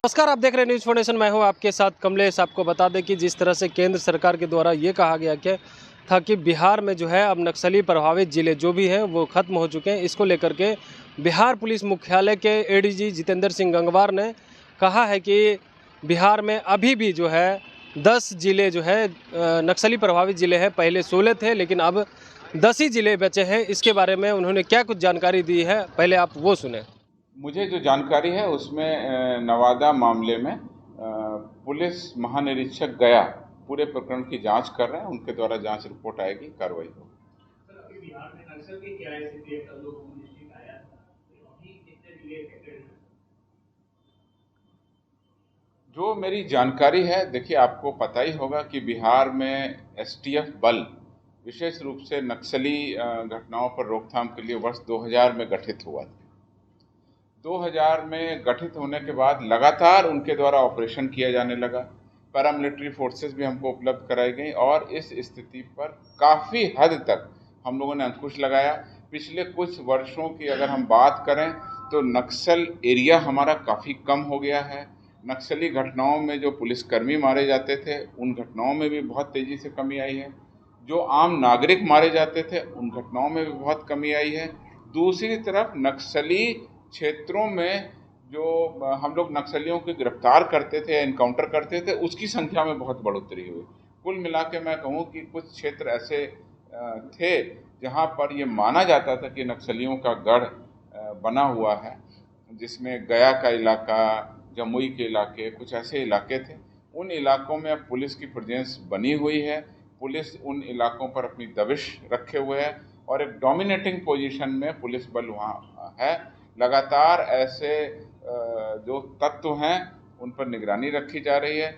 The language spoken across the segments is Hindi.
नमस्कार, आप देख रहे हैं न्यूज़ फाउंडेशन। मैं हूं आपके साथ कमलेश। आपको बता दें कि जिस तरह से केंद्र सरकार के द्वारा ये कहा गया कि बिहार में जो है अब नक्सली प्रभावित ज़िले जो भी हैं वो ख़त्म हो चुके हैं। इसको लेकर के बिहार पुलिस मुख्यालय के एडीजी जितेंद्र सिंह गंगवार ने कहा है कि बिहार में अभी भी जो है 10 ज़िले जो है नक्सली प्रभावित ज़िले हैं। पहले 16 थे लेकिन अब 10 ही ज़िले बचे हैं। इसके बारे में उन्होंने क्या कुछ जानकारी दी है, पहले आप वो सुने। मुझे जो जानकारी है उसमें नवादा मामले में पुलिस महानिरीक्षक गया पूरे प्रकरण की जांच कर रहे हैं। उनके द्वारा जांच रिपोर्ट आएगी, कार्रवाई होगी। जो मेरी जानकारी है, देखिए आपको पता ही होगा कि बिहार में एसटीएफ बल विशेष रूप से नक्सली घटनाओं पर रोकथाम के लिए वर्ष 2000 में गठित हुआ था। 2000 में गठित होने के बाद लगातार उनके द्वारा ऑपरेशन किया जाने लगा। पैरामिलिट्री फोर्सेस भी हमको उपलब्ध कराई गई और इस स्थिति पर काफ़ी हद तक हम लोगों ने अंकुश लगाया। पिछले कुछ वर्षों की अगर हम बात करें तो नक्सल एरिया हमारा काफ़ी कम हो गया है। नक्सली घटनाओं में जो पुलिसकर्मी मारे जाते थे उन घटनाओं में भी बहुत तेज़ी से कमी आई है। जो आम नागरिक मारे जाते थे उन घटनाओं में भी बहुत कमी आई है। दूसरी तरफ नक्सली क्षेत्रों में जो हम लोग नक्सलियों को गिरफ्तार करते थे, एनकाउंटर करते थे, उसकी संख्या में बहुत बढ़ोतरी हुई। कुल मिला के मैं कहूँ कि कुछ क्षेत्र ऐसे थे जहाँ पर ये माना जाता था कि नक्सलियों का गढ़ बना हुआ है, जिसमें गया का इलाका, जमुई के इलाके, कुछ ऐसे इलाके थे। उन इलाकों में अब पुलिस की प्रेजेंस बनी हुई है। पुलिस उन इलाकों पर अपनी दबिश रखे हुए है और एक डोमिनेटिंग पोजीशन में पुलिस बल वहाँ है। लगातार ऐसे जो तत्व हैं उन पर निगरानी रखी जा रही है।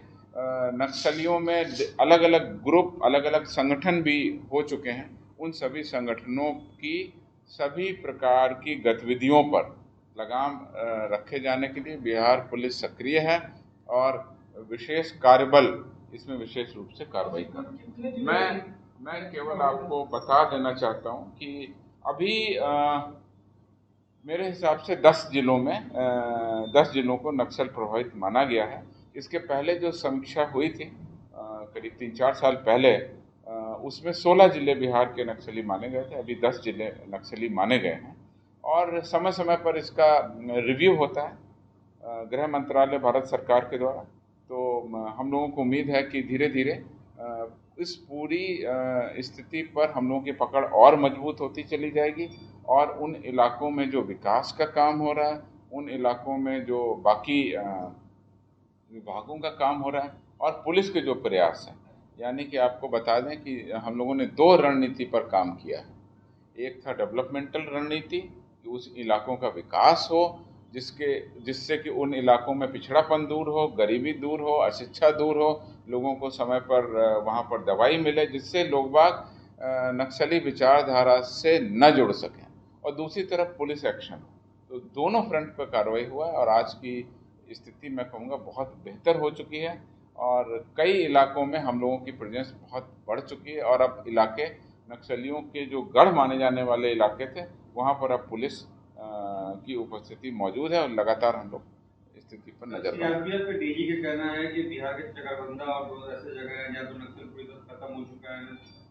नक्सलियों में अलग अलग ग्रुप, अलग अलग संगठन भी हो चुके हैं। उन सभी संगठनों की सभी प्रकार की गतिविधियों पर लगाम रखे जाने के लिए बिहार पुलिस सक्रिय है और विशेष कार्यबल इसमें विशेष रूप से कार्रवाई कर रहा है। मैं केवल आपको बता देना चाहता हूं कि अभी मेरे हिसाब से 10 जिलों में 10 जिलों को नक्सल प्रभावित माना गया है। इसके पहले जो समीक्षा हुई थी करीब 3-4 साल पहले, उसमें 16 जिले बिहार के नक्सली माने गए थे। अभी 10 जिले नक्सली माने गए हैं और समय समय पर इसका रिव्यू होता है गृह मंत्रालय भारत सरकार के द्वारा। तो हम लोगों को उम्मीद है कि धीरे धीरे इस पूरी स्थिति पर हम लोगों की पकड़ और मजबूत होती चली जाएगी और उन इलाकों में जो विकास का काम हो रहा है, उन इलाकों में जो बाकी विभागों का काम हो रहा है और पुलिस के जो प्रयास हैं, यानी कि आपको बता दें कि हम लोगों ने 2 रणनीति पर काम किया है। एक था डेवलपमेंटल रणनीति कि उस इलाकों का विकास हो, जिससे कि उन इलाकों में पिछड़ापन दूर हो, गरीबी दूर हो, अशिक्षा दूर हो, लोगों को समय पर वहाँ पर दवाई मिले, जिससे लोग बाग नक्सली विचारधारा से न जुड़ सकें। और दूसरी तरफ पुलिस एक्शन। तो दोनों फ्रंट पर कार्रवाई हुआ है और आज की स्थिति मैं कहूँगा बहुत बेहतर हो चुकी है और कई इलाकों में हम लोगों की प्रेजेंस बहुत बढ़ चुकी है और अब इलाके नक्सलियों के जो गढ़ माने जाने वाले इलाके थे वहाँ पर अब पुलिस की उपस्थिति मौजूद है और लगातार हम लोग स्थिति पर नजर रखें। सीआरपीएफ के डीजी का कहना है कि बिहार के जगरबंदा और ऐसे जगह हैं जहाँ तो नक्सल पूरी तरह खत्म हो चुका है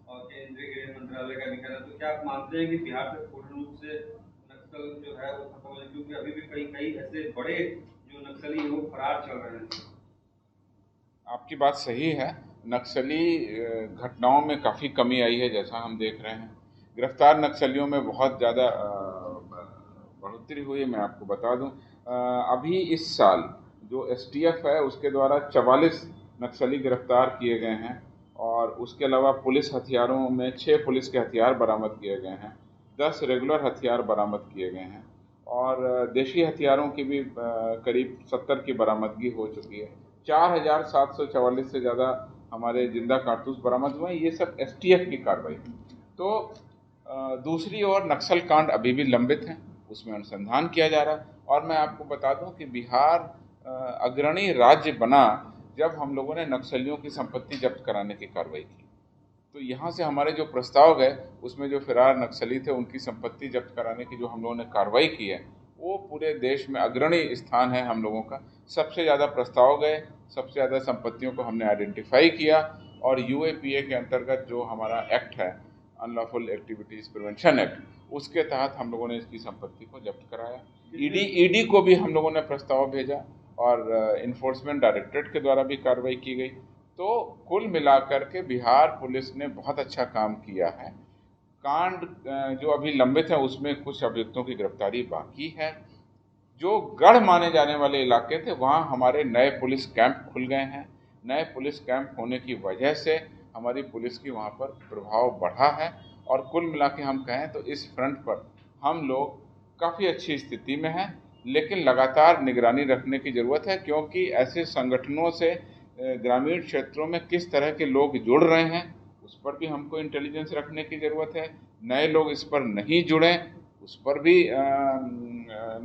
और केंद्रीय गृह मंत्रालय का भी कहना है। तो क्या आप मानते हैं कि बिहार में पूर्ण रूप से नक्सल जो है वो खत्म हो जाए, क्योंकि अभी भी कई कई ऐसे बड़े जो नक्सली हैं वो फरार चल रहे हैं? आपकी बात सही है। नक्सली घटनाओं में काफ़ी कमी आई है, जैसा हम देख रहे हैं। गिरफ्तार नक्सलियों में बहुत ज़्यादा बढ़ोतरी हुई है। मैं आपको बता दूं, अभी इस साल जो एसटीएफ है उसके द्वारा 44 नक्सली गिरफ्तार किए गए हैं और उसके अलावा पुलिस हथियारों में 6 पुलिस के हथियार बरामद किए गए हैं, 10 रेगुलर हथियार बरामद किए गए हैं और देशी हथियारों की भी करीब 70 की बरामदगी हो चुकी है। 4744 से ज़्यादा हमारे जिंदा कारतूस बरामद हुए हैं। ये सब एसटीएफ की कार्रवाई है। तो दूसरी ओर नक्सल कांड अभी भी लंबित हैं, उसमें अनुसंधान किया जा रहा है और मैं आपको बता दूं कि बिहार अग्रणी राज्य बना जब हम लोगों ने नक्सलियों की संपत्ति जब्त कराने की कार्रवाई की। तो यहाँ से हमारे जो प्रस्ताव गए उसमें जो फरार नक्सली थे उनकी संपत्ति जब्त कराने की जो हम लोगों ने कार्रवाई की है वो पूरे देश में अग्रणी स्थान है हम लोगों का। सबसे ज़्यादा प्रस्ताव गए, सबसे ज़्यादा संपत्तियों को हमने आइडेंटिफाई किया और यूएपीए के अंतर्गत जो हमारा एक्ट है, अनलॉफुल एक्टिविटीज़ प्रिवेंशन एक्ट, उसके तहत हम लोगों ने इसकी संपत्ति को जब्त कराया। ईडी को भी हम लोगों ने प्रस्ताव भेजा और इन्फोर्समेंट डायरेक्टरेट के द्वारा भी कार्रवाई की गई। तो कुल मिलाकर के बिहार पुलिस ने बहुत अच्छा काम किया है। कांड जो अभी लंबित है उसमें कुछ अभियुक्तों की गिरफ्तारी बाकी है। जो गढ़ माने जाने वाले इलाके थे वहाँ हमारे नए पुलिस कैंप खुल गए हैं। नए पुलिस कैंप होने की वजह से हमारी पुलिस की वहाँ पर प्रभाव बढ़ा है और कुल मिला के हम कहें तो इस फ्रंट पर हम लोग काफ़ी अच्छी स्थिति में हैं, लेकिन लगातार निगरानी रखने की ज़रूरत है, क्योंकि ऐसे संगठनों से ग्रामीण क्षेत्रों में किस तरह के लोग जुड़ रहे हैं उस पर भी हमको इंटेलिजेंस रखने की ज़रूरत है। नए लोग इस पर नहीं जुड़ें उस पर भी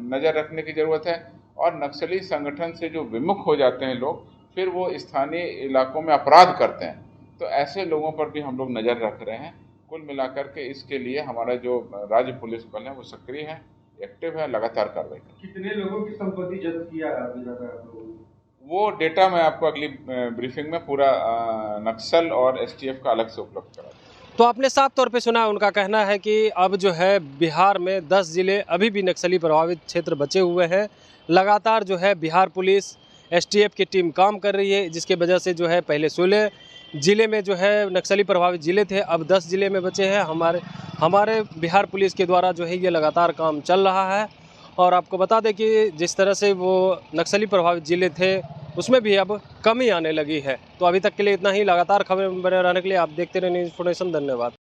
नज़र रखने की ज़रूरत है। और नक्सली संगठन से जो विमुख हो जाते हैं लोग, फिर वो स्थानीय इलाकों में अपराध करते हैं, तो ऐसे लोगों पर भी हम लोग नज़र रख रहे हैं। कुल मिलाकर के इसके लिए हमारा जो राज्य पुलिस बल है वो सक्रिय है, एक्टिव है, लगातार कार्रवाई कर। कितने लोगों की संपत्ति जब्त किया है अभी तक आप लोगों ने? वो डेटा मैं आपको अगली ब्रीफिंग में पूरा नक्सल और एसटीएफ का अलग से उपलब्ध करा दूंगा। तो आपने साफ तौर पे सुना, उनका कहना है कि अब जो है बिहार में 10 ज़िले अभी भी नक्सली प्रभावित क्षेत्र बचे हुए हैं। लगातार जो है बिहार पुलिस एसटीएफ की टीम काम कर रही है, जिसके वजह से जो है पहले 16 ज़िले में जो है नक्सली प्रभावित ज़िले थे, अब 10 ज़िले में बचे हैं। हमारे बिहार पुलिस के द्वारा जो है ये लगातार काम चल रहा है। और आपको बता दें कि जिस तरह से वो नक्सली प्रभावित ज़िले थे उसमें भी अब कमी आने लगी है। तो अभी तक के लिए इतना ही। लगातार खबरें बने रहने के लिए आप देखते रहें न्यूज़ इन्फॉर्मेशन। धन्यवाद।